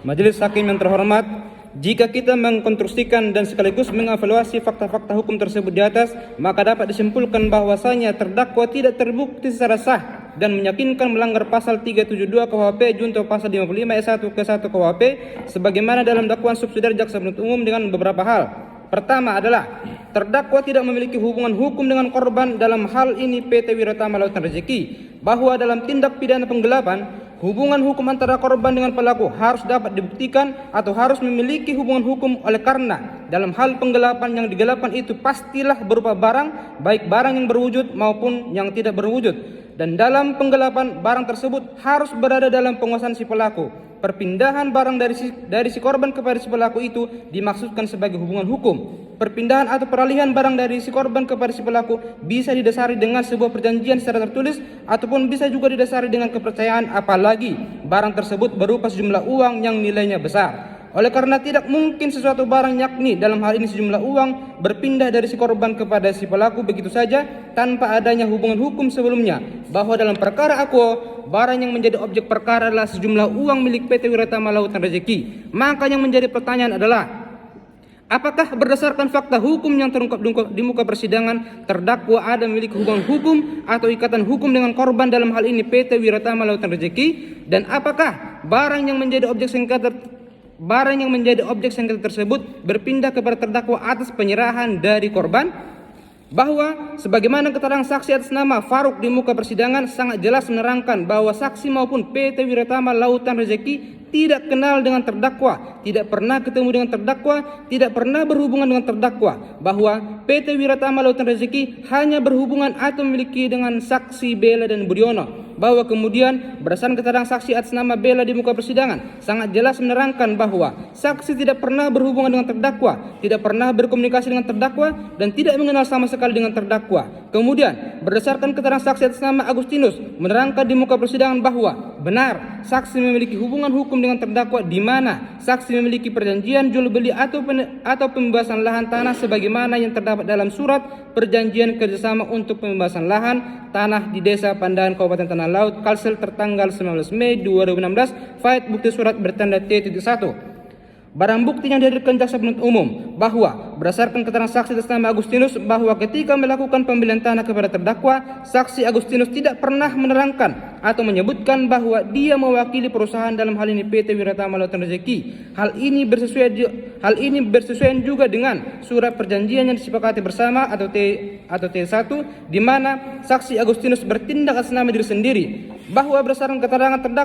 Majelis Hakim yang terhormat, jika kita mengkonstruksikan dan sekaligus mengevaluasi fakta-fakta hukum tersebut di atas, maka dapat disimpulkan bahwasanya terdakwa tidak terbukti secara sah dan meyakinkan melanggar pasal 372 KUHP junto pasal 55 ayat 1 ke 1 KUHP sebagaimana dalam dakwaan subsidiar jaksa penuntut umum dengan beberapa hal. Pertama adalah terdakwa tidak memiliki hubungan hukum dengan korban, dalam hal ini PT Wiratama Lautan Rezeki, bahwa dalam tindak pidana penggelapan hubungan hukum antara korban dengan pelaku harus dapat dibuktikan atau harus memiliki hubungan hukum, oleh karena dalam hal penggelapan yang digelapkan itu pastilah berupa barang, baik barang yang berwujud maupun yang tidak berwujud, dan dalam penggelapan barang tersebut harus berada dalam penguasaan si pelaku. Perpindahan barang dari si korban kepada si pelaku itu dimaksudkan sebagai hubungan hukum. Perpindahan atau peralihan barang dari si korban kepada si pelaku bisa didasari dengan sebuah perjanjian secara tertulis ataupun bisa juga didasari dengan kepercayaan, apalagi barang tersebut berupa sejumlah uang yang nilainya besar. Oleh karena tidak mungkin sesuatu barang, yakni dalam hal ini sejumlah uang, berpindah dari si korban kepada si pelaku begitu saja tanpa adanya hubungan hukum sebelumnya. Bahwa dalam perkara akuo, barang yang menjadi objek perkara adalah sejumlah uang milik PT Wiratama Lautan Rezeki. Maka yang menjadi pertanyaan adalah, apakah berdasarkan fakta hukum yang terungkap di muka persidangan, terdakwa ada memiliki hubungan hukum atau ikatan hukum dengan korban, dalam hal ini PT Wiratama Lautan Rezeki? Dan apakah barang yang menjadi objek sengketa tersebut berpindah kepada terdakwa atas penyerahan dari korban? Bahwa sebagaimana keterangan saksi atas nama Faruk di muka persidangan sangat jelas menerangkan bahwa saksi maupun PT Wiratama Lautan Rezeki tidak kenal dengan terdakwa, tidak pernah ketemu dengan terdakwa, tidak pernah berhubungan dengan terdakwa. Bahwa PT Wiratama Lautan Rezeki hanya berhubungan atau memiliki dengan saksi Bella dan Budiono. Bahwa kemudian berdasarkan keterangan saksi atas nama Bella di muka persidangan sangat jelas menerangkan bahwa saksi tidak pernah berhubungan dengan terdakwa, tidak pernah berkomunikasi dengan terdakwa, dan tidak mengenal sama sekali dengan terdakwa. Kemudian berdasarkan keterangan saksi atas nama Agustinus menerangkan di muka persidangan bahwa benar saksi memiliki hubungan hukum dengan terdakwa, di mana saksi memiliki perjanjian jual beli atau pembebasan lahan tanah sebagaimana yang terdapat dalam surat perjanjian kerjasama untuk pembebasan lahan tanah di Desa Pandangan Kabupaten Tanah Laut Kalsel tertanggal 19 Mei 2016. Fait bukti surat bertanda T.1. Barang bukti yang dihadirkan jaksa penuntut umum bahwa berdasarkan keterangan saksi atas nama Agustinus bahwa ketika melakukan pembelian tanah kepada terdakwa, saksi Agustinus tidak pernah menerangkan atau menyebutkan bahwa dia mewakili perusahaan, dalam hal ini PT Wiratama Lautan Rezeki. Hal ini bersesuaian juga dengan surat perjanjian yang disepakati bersama atau T1, di mana saksi Agustinus bertindak atas nama diri sendiri. Bahwa berdasarkan keterangan terdakwa